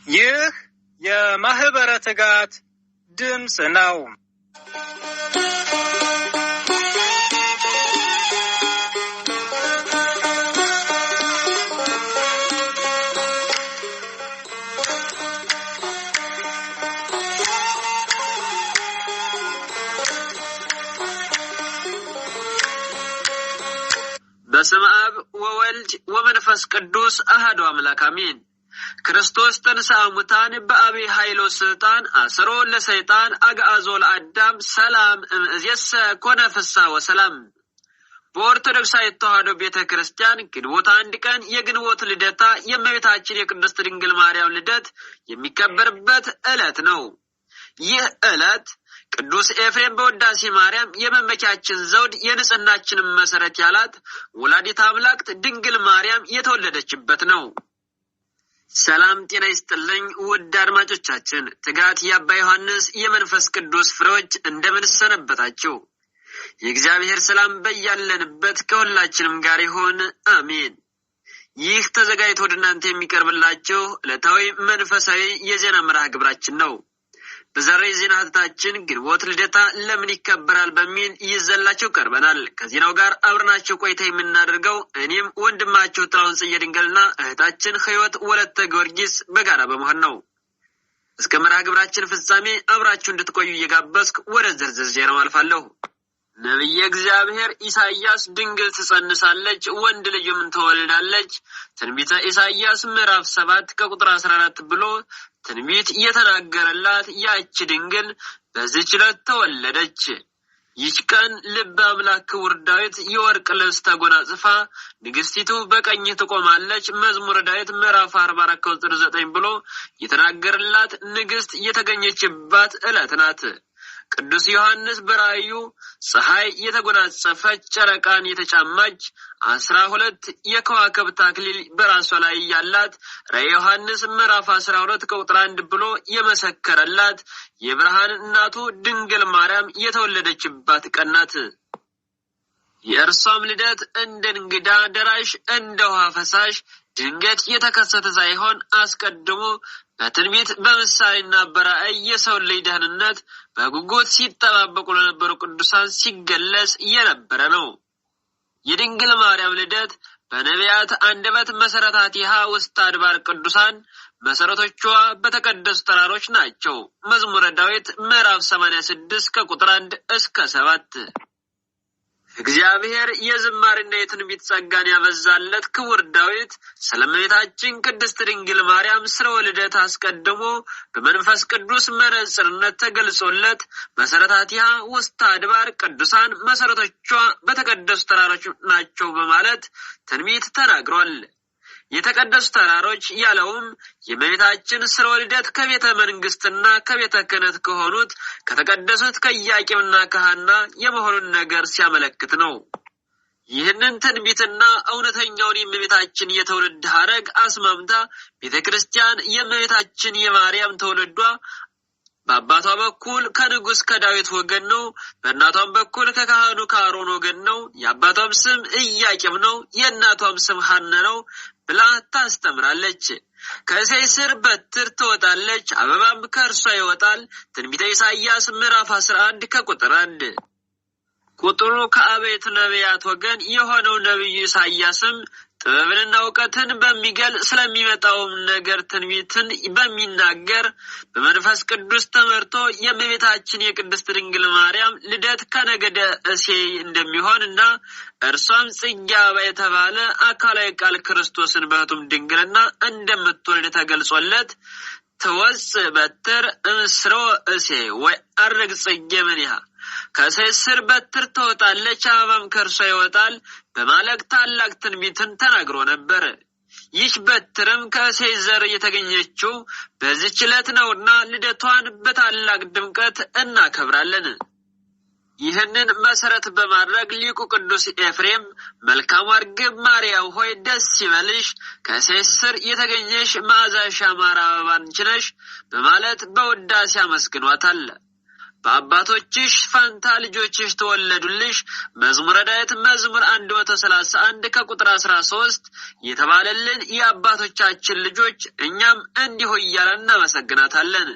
ይህ የማህበረ ትጋት ድምጽ ነው። በስመ አብ ወወልድ ወመንፈስ ቅዱስ አሐዱ አምላክ አሜን። ክርስቶስ ተንሥአ እሙታን በአብይ ኃይሎ ስልጣን አሰሮ ለሰይጣን አግዓዞ ለአዳም ሰላም እምይእዜሰ ኮነ ፍስሐ ወሰላም። በኦርቶዶክሳዊት ተዋሕዶ ቤተክርስቲያን ግንቦት 1 ቀን የግንቦት ልደታ የእመቤታችን የቅድስት ድንግል ማርያም ልደት የሚከበርበት ዕለት ነው። ይህ ዕለት ቅዱስ ኤፍሬም በውዳሴ ማርያም የመመኪያችን ዘውድ የንጽህናችን መሰረት ያላት ወላዲተ አምላክ ድንግል ማርያም የተወለደችበት ነው። ሰላም ጤና ይስጥልኝ ውድ አድማጮቻችን፣ ትጋት የአባ ዮሐንስ የመንፈስ ቅዱስ ፍሬዎች እንደምን ሰነበታችሁ? የእግዚአብሔር ሰላም በያለንበት ከሁላችንም ጋር ይሁን አሜን። ይህ ተዘጋጅቶ ወደ እናንተ የሚቀርብላችሁ ዕለታዊ መንፈሳዊ የዜና መርሃ ግብራችን ነው። በዛሬ ዜና ሀተታችን ግንቦት ልደታ ለምን ይከበራል በሚል ይዘላችሁ ቀርበናል። ከዜናው ጋር አብረናችሁ ቆይታ የምናደርገው እኔም ወንድማችሁ ጥላሁን ጽጌ ድንግልና እህታችን ሕይወት ወለተ ጊዮርጊስ በጋራ በመሆን ነው። እስከ መርሃ ግብራችን ፍጻሜ አብራችሁ እንድትቆዩ እየጋበዝኩ ወደ ዝርዝር ዜናው አልፋለሁ። ነቢየ እግዚአብሔር ኢሳይያስ ድንግል ትጸንሳለች ወንድ ልጅም ትወልዳለች ትንቢተ ኢሳይያስ ምዕራፍ 7 ከቁጥር 14 ብሎ ትንቢት የተናገረላት ያች ድንግል በዚህች ዕለት ተወለደች። ይህች ቀን ልበ አምላክ ክቡር ዳዊት የወርቅ ልብስ ተጎናጽፋ ንግስቲቱ በቀኝ ትቆማለች መዝሙረ ዳዊት ምዕራፍ 44 ቁጥር 9 ብሎ የተናገረላት ንግስት የተገኘችባት ዕለት ናት። ቅዱስ ዮሐንስ በራእዩ ፀሐይ የተጎናጸፈች ጨረቃን የተጫማች 12 የከዋክብት አክሊል በራሷ ላይ ያላት ራእየ ዮሐንስ ምዕራፍ 12 ቁጥር 1 ብሎ የመሰከረላት የብርሃን እናቱ ድንግል ማርያም የተወለደችባት ቀን ናት። የእርሷም ልደት እንደ እንግዳ ደራሽ እንደ ውሃ ፈሳሽ ድንገት የተከሰተ ሳይሆን አስቀድሞ በትንቢት በምሳሌና በራእይ የሰው ልጅ ደህንነት በጉጉት ሲጠባበቁ ለነበሩ ቅዱሳን ሲገለጽ የነበረ ነው። የድንግል ማርያም ልደት በነቢያት አንደበት መሰረታቲሃ ውስጥ አድባር ቅዱሳን መሰረቶቿ በተቀደሱ ተራሮች ናቸው። መዝሙረ ዳዊት ምዕራፍ 86 ከቁጥር 1 እስከ 7። እግዚአብሔር የዝማሬና የትንቢት ጸጋን ያበዛለት ክቡር ዳዊት ስለ እመቤታችን ቅድስት ድንግል ማርያም ስርወ ልደት አስቀድሞ በመንፈስ ቅዱስ መነጽርነት ተገልጾለት መሰረታቲሃ ውስተ አድባር ቅዱሳን መሰረቶቿ በተቀደሱ ተራሮች ናቸው በማለት ትንቢት ተናግሯል። የተቀደሱ ተራሮች ያለውም የእመቤታችን ስርወ ልደት ከቤተ መንግስትና ከቤተ ክህነት ከሆኑት ከተቀደሱት ከኢያቄምና ከሐና የመሆኑን ነገር ሲያመለክት ነው። ይህንን ትንቢትና እውነተኛውን የእመቤታችን የትውልድ ሐረግ አስማምታ ቤተክርስቲያን የእመቤታችን የማርያም ትውልዷ በአባቷ በኩል ከንጉስ ከዳዊት ወገን ነው፣ በእናቷም በኩል ከካህኑ ከአሮን ወገን ነው፣ የአባቷም ስም ኢያቄም ነው፣ የእናቷም ስም ሐና ነው ብላ ታስተምራለች። ከእሴይ ስር በትር ትወጣለች፣ አበባም ከእርሷ ይወጣል። ትንቢተ ኢሳይያስ ምዕራፍ 11 ከቁጥር 1። ቁጥሩ ከአበይት ነቢያት ወገን የሆነው ነቢዩ ኢሳይያስም ጥበብንና እውቀትን በሚገልጽ ስለሚመጣውም ነገር ትንቢትን በሚናገር በመንፈስ ቅዱስ ተመርቶ የእመቤታችን የቅድስት ድንግል ማርያም ልደት ከነገደ እሴይ እንደሚሆንና እርሷም ጽጌ አበባ የተባለ አካላዊ ቃል ክርስቶስን በሕቱም ድንግልና እንደምትወልድ ተገልጾለት ትወጽእ በትር እምስሮ እሴይ ወአርግ ጽጌ ምንሃ ከእሴይ ስር በትር ትወጣለች አበባም ከእርሷ ይወጣል በማለት ታላቅ ትንቢትን ተናግሮ ነበር። ይህ በትርም ከእሴይ ዘር የተገኘችው በዚህች ዕለት ነውና ልደቷን በታላቅ ድምቀት እናከብራለን። ይህንን መሰረት በማድረግ ሊቁ ቅዱስ ኤፍሬም መልካም እርግብ ማርያም ሆይ ደስ ይበልሽ፣ ከእሴይ ስር የተገኘሽ መዓዛሽ ያማረ አበባ አንቺ ነሽ በማለት በውዳሴ አመስግኗታል። በአባቶችሽ ፋንታ ልጆችሽ ተወለዱልሽ መዝሙረ ዳዊት መዝሙር 131 ከቁጥር 13 የተባለልን የአባቶቻችን ልጆች እኛም እንዲሁ እያልን እናመሰግናታለን።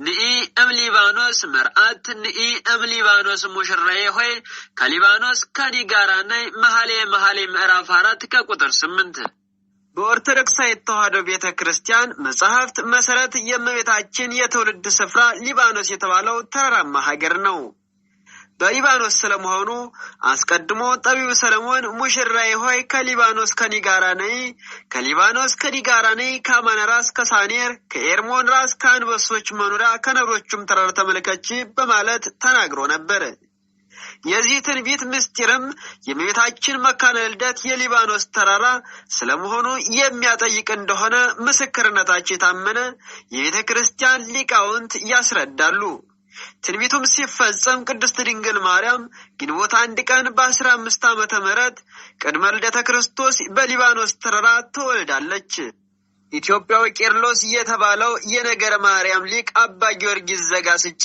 ንኢ እምሊባኖስ መርአት ንኢ እምሊባኖስ ሙሽራዬ ሆይ ከሊባኖስ ከኔ ጋር ነይ መኃልየ ምዕራፍ 4 ከቁጥር 8። በኦርቶዶክሳዊት ተዋሕዶ ቤተክርስቲያን መጽሐፍት መሰረት የእመቤታችን የትውልድ ስፍራ ሊባኖስ የተባለው ተራራማ ሀገር ነው። በሊባኖስ ስለመሆኑ አስቀድሞ ጠቢቡ ሰለሞን ሙሽራዬ ሆይ ከሊባኖስ ከኔ ጋር ነይ ከሊባኖስ ከኔ ጋር ነይ ከአማን ራስ ከሳኔር ከኤርሞን ራስ ከአንበሶች መኖሪያ ከነብሮችም ተራራ ተመልከቺ በማለት ተናግሮ ነበር። የዚህ ትንቢት ምስጢርም የእመቤታችን መካነ ልደት የሊባኖስ ተራራ ስለመሆኑ የሚያጠይቅ እንደሆነ ምስክርነታቸው የታመነ የቤተክርስቲያን ሊቃውንት ያስረዳሉ። ትንቢቱም ሲፈጸም ቅድስት ድንግል ማርያም ግንቦት 1 ቀን በ15 ዓመተ ምህረት ቅድመ ልደተ ክርስቶስ በሊባኖስ ተራራ ተወልዳለች። ኢትዮጵያዊ ቄርሎስ የተባለው የነገረ ማርያም ሊቅ አባ ጊዮርጊስ ዘጋስጫ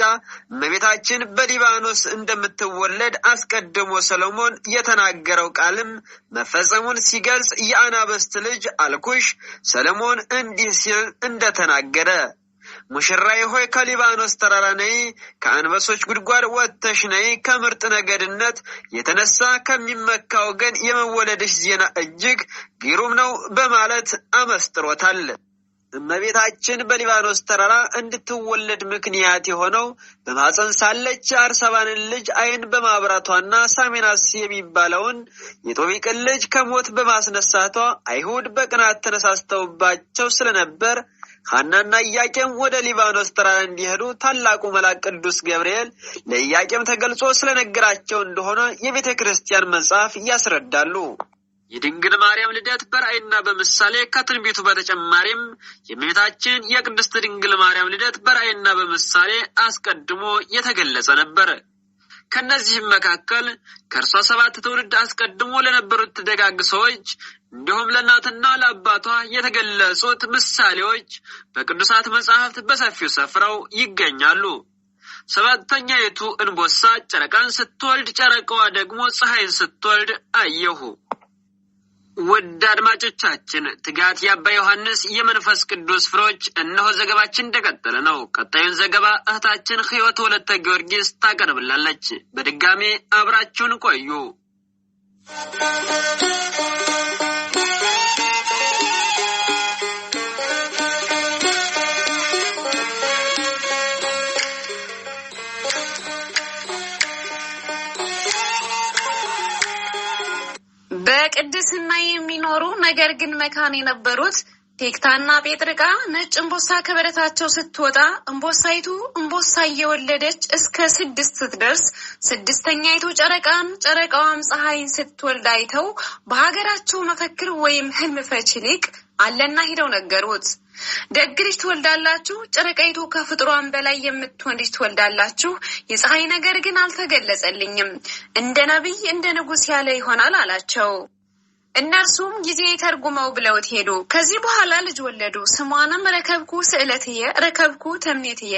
እመቤታችን በሊባኖስ እንደምትወለድ አስቀድሞ ሰሎሞን የተናገረው ቃልም መፈጸሙን ሲገልጽ የአናብስት ልጅ አልኩሽ ሰሎሞን እንዲህ ሲል እንደተናገረ ሙሽራዬ ሆይ ከሊባኖስ ተራራ ነይ ከአንበሶች ጉድጓድ ወጥተሽ ነይ ከምርጥ ነገድነት የተነሳ ከሚመካ ወገን የመወለድሽ ዜና እጅግ ግሩም ነው በማለት አመስጥሮታል። እመቤታችን በሊባኖስ ተራራ እንድትወለድ ምክንያት የሆነው በማፀን ሳለች አርሰባንን ልጅ ዓይን በማብራቷና ሳሜናስ የሚባለውን የጦቢቅን ልጅ ከሞት በማስነሳቷ አይሁድ በቅናት ተነሳስተውባቸው ስለነበር ሐናና ኢያቄም ወደ ሊባኖስ ተራራ እንዲሄዱ ታላቁ መልአክ ቅዱስ ገብርኤል ለኢያቄም ተገልጾ ስለነገራቸው እንደሆነ የቤተክርስቲያን መጽሐፍ ያስረዳሉ። የድንግል ማርያም ልደት በራእይና በምሳሌ ከትንቢቱ በተጨማሪም የእመቤታችን የቅድስት ድንግል ማርያም ልደት በራእይና በምሳሌ አስቀድሞ የተገለጸ ነበር። ከነዚህም መካከል ከእርሷ 7 ትውልድ አስቀድሞ ለነበሩት ደጋግ ሰዎች እንዲሁም ለእናትና ለአባቷ የተገለጹት ምሳሌዎች በቅዱሳት መጻሕፍት በሰፊው ሰፍረው ይገኛሉ። 7ኛይቱ እንቦሳ ጨረቃን ስትወልድ ጨረቃዋ ደግሞ ፀሐይን ስትወልድ አየሁ። ውድ አድማጮቻችን ትጋት የአባ ዮሐንስ የመንፈስ ቅዱስ ፍሬዎች እነሆ ዘገባችን እንደቀጠለ ነው። ቀጣዩን ዘገባ እህታችን ሕይወት ወለተ ጊዮርጊስ ታቀርብላለች። በድጋሜ አብራችሁን ቆዩ። በቅድስና የሚኖሩ ነገር ግን መካን የነበሩት ቴክታና ጴጥርቃ ነጭ እንቦሳ ከበረታቸው ስትወጣ እንቦሳይቱ እንቦሳ እየወለደች እስከ 6 ስትደርስ 6ኛይቱ ጨረቃን ጨረቃዋም ፀሐይን ስትወልድ አይተው በሀገራቸው መፈክር ወይም ህልም ፈቺ ሊቅ አለና ሄደው ነገሩት። ደግ ልጅ ትወልዳላችሁ፣ ጨረቃይቱ ከፍጥሯን በላይ የምትሆን ልጅ ትወልዳላችሁ። የፀሐይ ነገር ግን አልተገለጸልኝም፣ እንደ ነብይ እንደ ንጉስ ያለ ይሆናል አላቸው። እነርሱም ጊዜ ተርጉመው ብለውት ሄዱ። ከዚህ በኋላ ልጅ ወለዱ። ስሟንም ረከብኩ ስዕለትየ ረከብኩ ተምኔትየ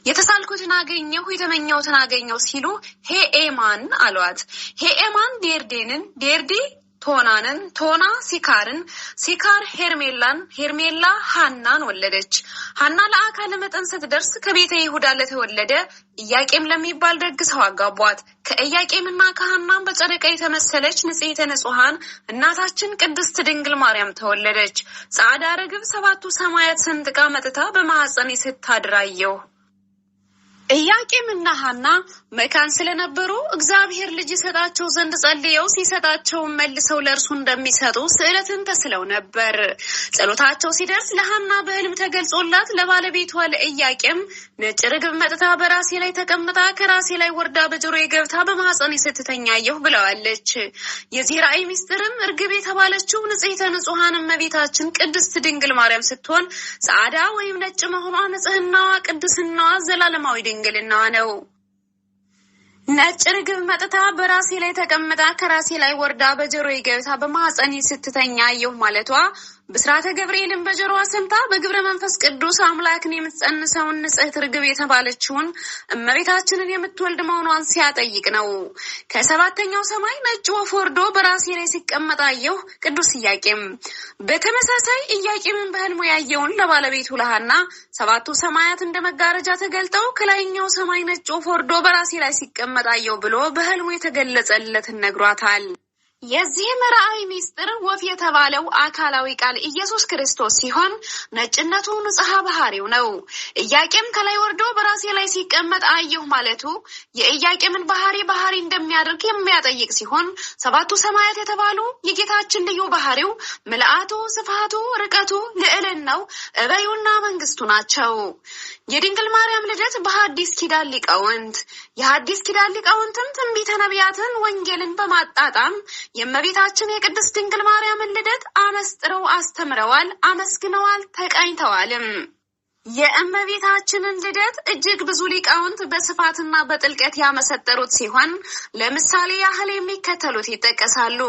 የተሳልኩትን አገኘሁ የተመኘሁትን አገኘሁ ሲሉ ሄኤማን አሏት። ሄኤማን ዴርዴንን፣ ዴርዴ ቶናንን፣ ቶና ሲካርን፣ ሲካር ሄርሜላን፣ ሄርሜላ ሐናን ወለደች። ሐና ለአካለ መጠን ስትደርስ ከቤተ ይሁዳ ለተወለደ ኢያቄም ለሚባል ደግ ሰው አጋቧት። ከኢያቄምና ከሐናም በጨረቃ የተመሰለች ንጽሕተ ንጹሐን እናታችን ቅድስት ድንግል ማርያም ተወለደች። ጻዕዳ ርግብ 7ቱ ሰማያት ሰንጥቃ መጥታ በማኅፀኔ ስታድራየው። ኢያቄምና ሐና መካን ስለነበሩ እግዚአብሔር ልጅ ይሰጣቸው ዘንድ ጸልየው ሲሰጣቸው መልሰው ለእርሱ እንደሚሰጡ ስዕለትን ተስለው ነበር። ጸሎታቸው ሲደርስ ለሐና በህልም ተገልጾላት ለባለቤቷ ለኢያቄም ነጭ ርግብ መጥታ በራሴ ላይ ተቀምጣ ከራሴ ላይ ወርዳ በጆሮዬ ገብታ በማኅፀኔ ስትተኛየሁ ብለዋለች። የዚህ ራእይ ምስጢርም ርግብ የተባለችው ንጽሕተ ንጹሐን እመቤታችን ቅድስት ድንግል ማርያም ስትሆን ጻዕዳ ወይም ነጭ መሆኗ ንጽሕናዋ ቅድስናዋ ዘላለማዊ ድንግልና ነው። ነጭ ርግብ መጥታ በራሴ ላይ ተቀምጣ ከራሴ ላይ ወርዳ በጆሮዬ ገብታ በማህፀኔ ስትተኛ አየሁ ማለቷ ብስራተ ገብርኤልን በጆሮዋ ሰምታ በግብረ መንፈስ ቅዱስ አምላክን የምትጸንሰውን ንጽሕት ርግብ የተባለችውን እመቤታችንን የምትወልድ መሆኗን ሲያጠይቅ ነው። ከሰባተኛው ሰማይ ነጭ ወፍ ወርዶ በራሴ ላይ ሲቀመጥ አየሁ ቅዱስ ኢያቄም። በተመሳሳይ ኢያቄምን በህልሙ ያየውን ለባለቤቱ ለሐና ሰባቱ ሰማያት እንደ መጋረጃ ተገልጠው ከላይኛው ሰማይ ነጭ ወፍ ወርዶ በራሴ ላይ ሲቀመጥ አየሁ ብሎ በህልሙ የተገለጸለትን ነግሯታል። የዚህም ራእይ ሚስጥር ወፍ የተባለው አካላዊ ቃል ኢየሱስ ክርስቶስ ሲሆን ነጭነቱ ንጽሐ ባህሪው ነው። ኢያቄም ከላይ ወርዶ በራሴ ላይ ሲቀመጥ አየሁ ማለቱ የኢያቄምን ባህሪ እንደሚያደርግ የሚያጠይቅ ሲሆን ሰባቱ ሰማያት የተባሉ የጌታችን ልዩ ባህሪው ምልአቱ፣ ስፋቱ፣ ርቀቱ፣ ልዕልናው፣ እበዩና መንግስቱ ናቸው። የድንግል ማርያም ልደት በሐዲስ ኪዳን ሊቃውንት የሐዲስ ኪዳን ሊቃውንትም ትንቢተ ነቢያትን ወንጌልን በማጣጣም የእመቤታችን የቅድስት ድንግል ማርያምን ልደት አመስጥረው አስተምረዋል፣ አመስግነዋል፣ ተቃኝተዋልም። የእመቤታችንን ልደት እጅግ ብዙ ሊቃውንት በስፋትና በጥልቀት ያመሰጠሩት ሲሆን ለምሳሌ ያህል የሚከተሉት ይጠቀሳሉ።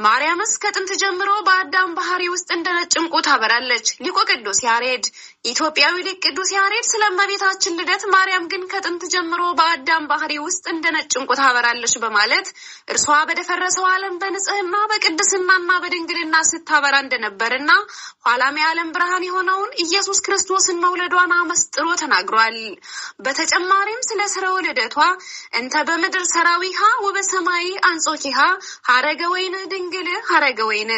ማርያምስ ከጥንት ጀምሮ በአዳም ባህሪ ውስጥ እንደ ነጭ ዕንቁ ታበራለች። ሊቁ ቅዱስ ያሬድ ኢትዮጵያዊ ሊቅ ቅዱስ ያሬድ ስለ እመቤታችን ልደት ማርያም ግን ከጥንት ጀምሮ በአዳም ባህሪ ውስጥ እንደ ነጭ ዕንቁ ታበራለች በማለት እርሷ በደፈረሰው ዓለም በንጽህና በቅድስናና በድንግልና ስታበራ እንደነበርና ኋላም የዓለም ብርሃን የሆነውን ኢየሱስ ክርስቶስን መውለዷን አመስጥሮ ተናግሯል። በተጨማሪም ስለ ስርወ ልደቷ እንተ በምድር ሰራዊሃ ወበሰማይ አንጾኪሃ ሀረገ ወይን ድንግል ሀረገ ወይን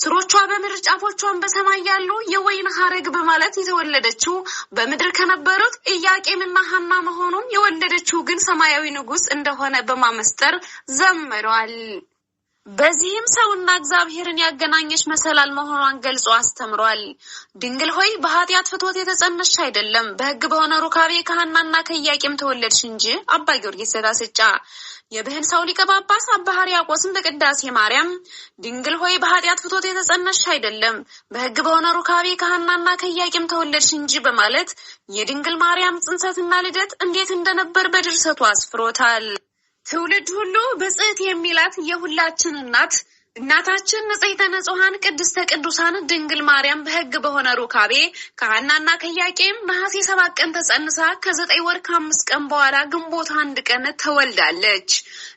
ስሮቿ በምድር ጫፎቿን በሰማይ ያሉ የወይን ሀረግ በማለት የተወለደችው በምድር ከነበሩት ኢያቄምና ሐና መሆኑን የወለደችው ግን ሰማያዊ ንጉሥ እንደሆነ በማመስጠር ዘምሯል። በዚህም ሰውና እግዚአብሔርን ያገናኘች መሰላል መሆኗን ገልጾ አስተምሯል። ድንግል ሆይ በኃጢአት ፍትወት የተጸነስሽ አይደለም፣ በሕግ በሆነ ሩካቤ ከሐናና ከኢያቄም ተወለድሽ እንጂ። አባ ጊዮርጊስ ዘጋስጫ። የብህን ሰው ሊቀ ጳጳስ አባ ሕርያቆስም በቅዳሴ ማርያም ድንግል ሆይ በኃጢአት ፍትወት የተጸነስሽ አይደለም፣ በሕግ በሆነ ሩካቤ ከሐናና ከኢያቄም ተወለድሽ እንጂ በማለት የድንግል ማርያም ጽንሰትና ልደት እንዴት እንደነበር በድርሰቱ አስፍሮታል። ትውልድ ሁሉ ብጽዕት የሚላት የሁላችን እናታችን ንጽሕተ ንጹሐን ቅድስተ ቅዱሳን ድንግል ማርያም በሕግ በሆነ ሩካቤ ከሐናና ከኢያቄም ነሐሴ 7 ቀን ተጸንሳ ከ9 ወር ከ5 ቀን በኋላ ግንቦት 1 ቀን ተወልዳለች።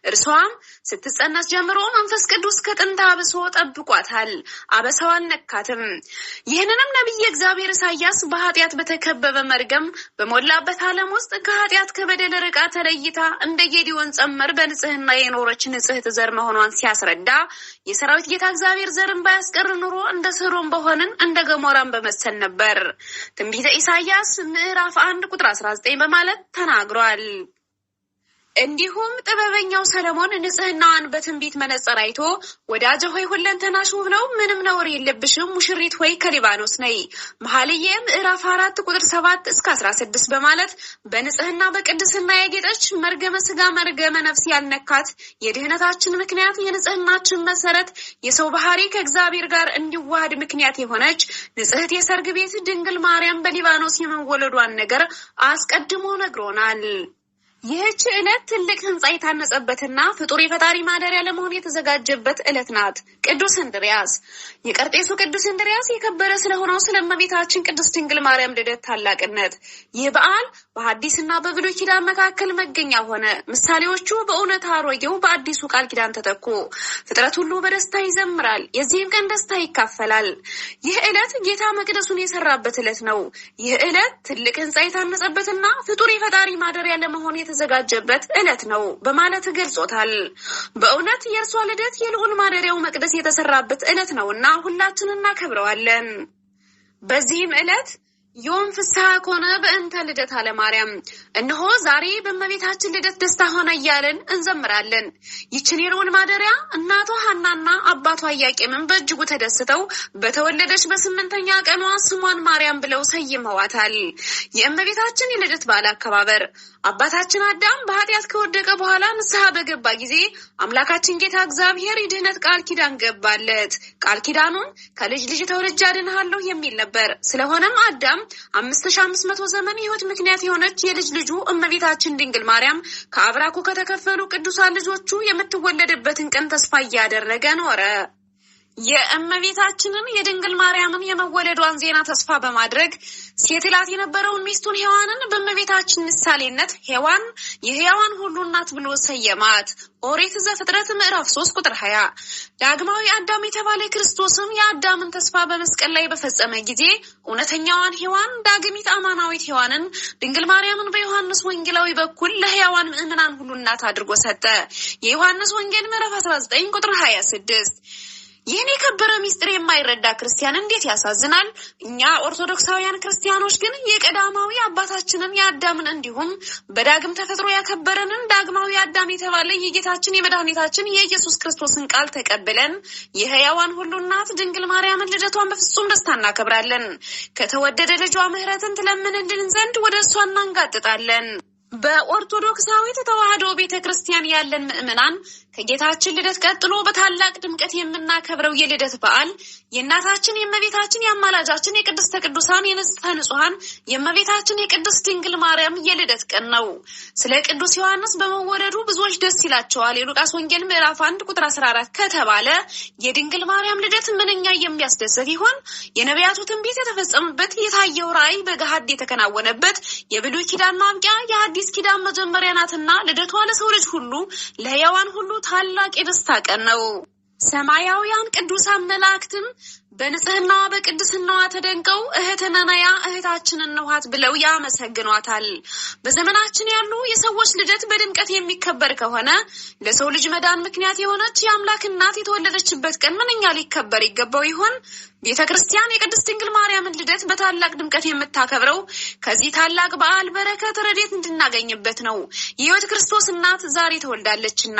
እርሷም ስትጸነስ ጀምሮ መንፈስ ቅዱስ ከጥንት አብሶ ጠብቋታል፣ አበሳዋን ነካትም። ይህንንም ነቢየ እግዚአብሔር ኢሳያስ በኃጢአት በተከበበ መርገም በሞላበት ዓለም ውስጥ ከኃጢአት ከበደል ርቃ ተለይታ እንደ ጌዲዮን ጸመር በንጽህና የኖረች ንጽሕት ዘር መሆኗን ሲያስረዳ የሰራዊት ጌታ እግዚአብሔር ዘርን ባያስቀር ኑሮ እንደ ሰዶም በሆንን እንደ ገሞራን በመሰል ነበር። ትንቢተ ኢሳያስ ምዕራፍ 1 ቁጥር 19 በማለት ተናግሯል። እንዲሁም ጥበበኛው ሰለሞን ንጽህናዋን በትንቢት መነጽር አይቶ ወዳጄ ሆይ ሁለንተናሽ ውብ ነው፣ ምንም ነውር የለብሽም፣ ሙሽሪት ሆይ ከሊባኖስ ነይ መኃልየ ምዕራፍ 4 ቁጥር 7 እስከ 16 በማለት በንጽህና በቅድስና ያጌጠች መርገመ ስጋ መርገመ ነፍስ ያልነካት የድህነታችን ምክንያት የንጽህናችን መሰረት የሰው ባህሪ ከእግዚአብሔር ጋር እንዲዋሃድ ምክንያት የሆነች ንጽሕት የሰርግ ቤት ድንግል ማርያም በሊባኖስ የመወለዷን ነገር አስቀድሞ ነግሮናል። ይህች ዕለት ትልቅ ህንጻ የታነጸበትና ፍጡር የፈጣሪ ማደሪያ ለመሆን የተዘጋጀበት ዕለት ናት። ቅዱስ እንድርያስ የቀርጤሱ ቅዱስ እንድርያስ የከበረ ስለሆነው ስለ እመቤታችን ቅድስት ድንግል ማርያም ልደት ታላቅነት ይህ በዓል በሐዲስና በብሉይ ኪዳን መካከል መገኛ ሆነ። ምሳሌዎቹ በእውነት አሮጌው በአዲሱ ቃል ኪዳን ተተኩ። ፍጥረት ሁሉ በደስታ ይዘምራል፣ የዚህም ቀን ደስታ ይካፈላል። ይህ ዕለት ጌታ መቅደሱን የሰራበት ዕለት ነው። ይህ ዕለት ትልቅ ህንጻ የታነጸበትና ፍጡር የፈጣሪ ማደሪያ ለመሆን የተዘጋጀበት ዕለት ነው በማለት ገልጾታል። በእውነት የእርሷ ልደት የልዑል ማደሪያው መቅደስ የተሰራበት ዕለት ነውና ሁላችንን እናከብረዋለን። በዚህም ዕለት ዮም ፍስሐ ኮነ በእንተ ልደታ ለማርያም እነሆ ዛሬ በእመቤታችን ልደት ደስታ ሆነ እያልን እንዘምራለን። ይችን የልዑል ማደሪያ እናቷ ሐናና አባቷ ኢያቄምን በእጅጉ ተደስተው በተወለደች በ8ኛ ቀኗ ስሟን ማርያም ብለው ሰይመዋታል። የእመቤታችን የልደት በዓል አከባበር አባታችን አዳም በኃጢአት ከወደቀ በኋላ ንስሐ በገባ ጊዜ አምላካችን ጌታ እግዚአብሔር የድህነት ቃል ኪዳን ገባለት። ቃል ኪዳኑን ከልጅ ልጅ ተወልጄ አድንሃለሁ የሚል ነበር። ስለሆነም አዳም 5500 ዘመን ሕይወት ምክንያት የሆነች የልጅ ልጁ እመቤታችን ድንግል ማርያም ከአብራኩ ከተከፈሉ ቅዱሳን ልጆቹ የምትወለድበትን ቀን ተስፋ እያደረገ ኖረ። የእመቤታችንን የድንግል ማርያምን የመወለዷን ዜና ተስፋ በማድረግ ሴትላት የነበረውን ሚስቱን ሔዋንን በእመቤታችን ምሳሌነት ሔዋን የሕያዋን ሁሉ እናት ብሎ ሰየማት። ኦሪት ዘፍጥረት ምዕራፍ 3 ቁጥር 20። ዳግማዊ አዳም የተባለ ክርስቶስም የአዳምን ተስፋ በመስቀል ላይ በፈጸመ ጊዜ እውነተኛዋን ሔዋን ዳግሚት አማናዊት ሔዋንን ድንግል ማርያምን በዮሐንስ ወንጌላዊ በኩል ለሕያዋን ምእመናን ሁሉ እናት አድርጎ ሰጠ። የዮሐንስ ወንጌል ምዕራፍ 19 ቁጥር 26። ይህን የከበረ ሚስጥር የማይረዳ ክርስቲያን እንዴት ያሳዝናል! እኛ ኦርቶዶክሳውያን ክርስቲያኖች ግን የቀዳማዊ አባታችንን የአዳምን እንዲሁም በዳግም ተፈጥሮ ያከበረንን ዳግማዊ አዳም የተባለ የጌታችን የመድኃኒታችን የኢየሱስ ክርስቶስን ቃል ተቀብለን የሕያዋን ሁሉ እናት ድንግል ማርያምን ልደቷን በፍጹም ደስታ እናከብራለን። ከተወደደ ልጇ ምሕረትን ትለምንልን ዘንድ ወደ እሷ እናንጋጥጣለን። በኦርቶዶክሳዊት ተዋሕዶ ቤተክርስቲያን ያለን ምእመናን ከጌታችን ልደት ቀጥሎ በታላቅ ድምቀት የምናከብረው የልደት በዓል የእናታችን የእመቤታችን የአማላጃችን የቅድስተ ቅዱሳን የንጽሕተ ንጹሐን የእመቤታችን የቅድስት ድንግል ማርያም የልደት ቀን ነው። ስለ ቅዱስ ዮሐንስ በመወለዱ ብዙዎች ደስ ይላቸዋል የሉቃስ ወንጌል ምዕራፍ 1 ቁጥር 14 ከተባለ የድንግል ማርያም ልደት ምንኛ የሚያስደስት ይሆን! የነቢያቱ ትንቢት የተፈጸመበት፣ የታየው ራእይ በገሃድ የተከናወነበት፣ የብሉይ ኪዳን ማብቂያ የሐዲስ ኪዳን መጀመሪያ ናትና ልደቷ ለሰው ልጅ ሁሉ ለሕያዋን ሁሉ ታላቅ የደስታ ቀን ነው። ሰማያውያን ቅዱሳን መላእክትም በንጽህናዋ በቅድስናዋ ተደንቀው እህትነ ነያ እህታችንን ነውሃት ብለው ያመሰግኗታል። በዘመናችን ያሉ የሰዎች ልደት በድምቀት የሚከበር ከሆነ ለሰው ልጅ መዳን ምክንያት የሆነች የአምላክ እናት የተወለደችበት ቀን ምንኛ ሊከበር ይገባው ይሆን? ቤተክርስቲያን የቅድስት ድንግል ማርያምን ልደት በታላቅ ድምቀት የምታከብረው ከዚህ ታላቅ በዓል በረከት ረድኤት እንድናገኝበት ነው። የሕይወት ክርስቶስ እናት ዛሬ ተወልዳለችና።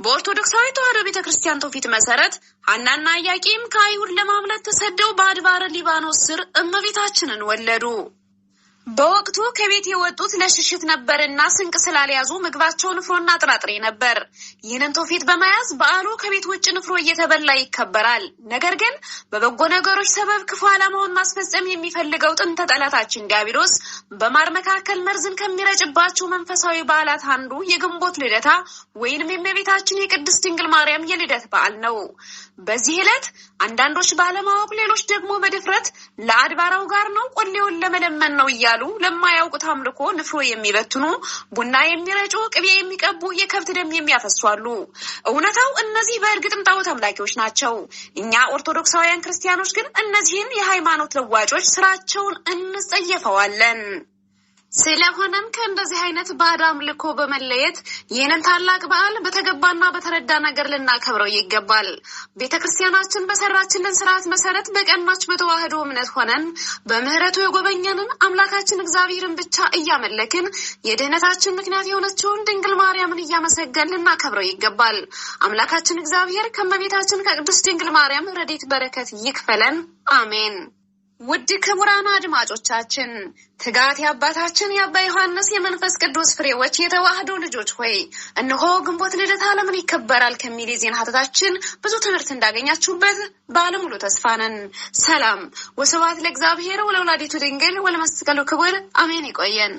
በኦርቶዶክሳዊ ተዋሕዶ ቤተክርስቲያን ትውፊት መሰረት ሐናና ኢያቄም ከአይሁድ ለማምለጥ ተሰደው በአድባረ ሊባኖስ ስር እመቤታችንን ወለዱ። በወቅቱ ከቤት የወጡት ለሽሽት ነበርና ስንቅ ስላልያዙ ምግባቸው ንፍሮና ጥራጥሬ ነበር። ይህንን ትውፊት በመያዝ በዓሉ ከቤት ውጭ ንፍሮ እየተበላ ይከበራል። ነገር ግን በበጎ ነገሮች ሰበብ ክፉ ዓላማውን ማስፈጸም የሚፈልገው ጥንተ ጠላታችን ዲያብሎስ በማር መካከል መርዝን ከሚረጭባቸው መንፈሳዊ በዓላት አንዱ የግንቦት ልደታ ወይንም የእመቤታችን የቅድስት ድንግል ማርያም የልደት በዓል ነው። በዚህ ዕለት አንዳንዶች ባለማወቅ፣ ሌሎች ደግሞ በድፍረት ለአድባራው ጋር ነው ቆሌውን ለመለመን ነው እያሉ ለማያውቁት አምልኮ ንፍሮ የሚበትኑ፣ ቡና የሚረጩ፣ ቅቤ የሚቀቡ፣ የከብት ደም የሚያፈሷሉ። እውነታው እነዚህ በእርግጥም ጣዖት አምላኪዎች ናቸው። እኛ ኦርቶዶክሳውያን ክርስቲያኖች ግን እነዚህን የሃይማኖት ለዋጮች ስራቸውን እንጸየፈዋለን። ስለሆነም ከእንደዚህ አይነት ባዕድ አምልኮ በመለየት ይህንን ታላቅ በዓል በተገባና በተረዳ ነገር ልናከብረው ይገባል። ቤተክርስቲያናችን በሰራችልን ስርዓት መሰረት በቀናች በተዋህዶ እምነት ሆነን በምህረቱ የጎበኘንን አምላካችን እግዚአብሔርን ብቻ እያመለክን የድህነታችን ምክንያት የሆነችውን ድንግል ማርያምን እያመሰገን ልናከብረው ይገባል። አምላካችን እግዚአብሔር ከእመቤታችን ከቅድስት ድንግል ማርያም ረድኤት በረከት ይክፈለን። አሜን። ውድ ክቡራን አድማጮቻችን ትጋት የአባታችን የአባ ዮሐንስ የመንፈስ ቅዱስ ፍሬዎች የተዋህዶ ልጆች ሆይ እነሆ ግንቦት ልደታ ለምን ይከበራል ከሚል የዜና ሀተታችን ብዙ ትምህርት እንዳገኛችሁበት ባለሙሉ ተስፋ ነን። ሰላም ወስብሐት ለእግዚአብሔር ወለወላዲቱ ድንግል ወለመስቀሉ ክቡር አሜን። ይቆየን።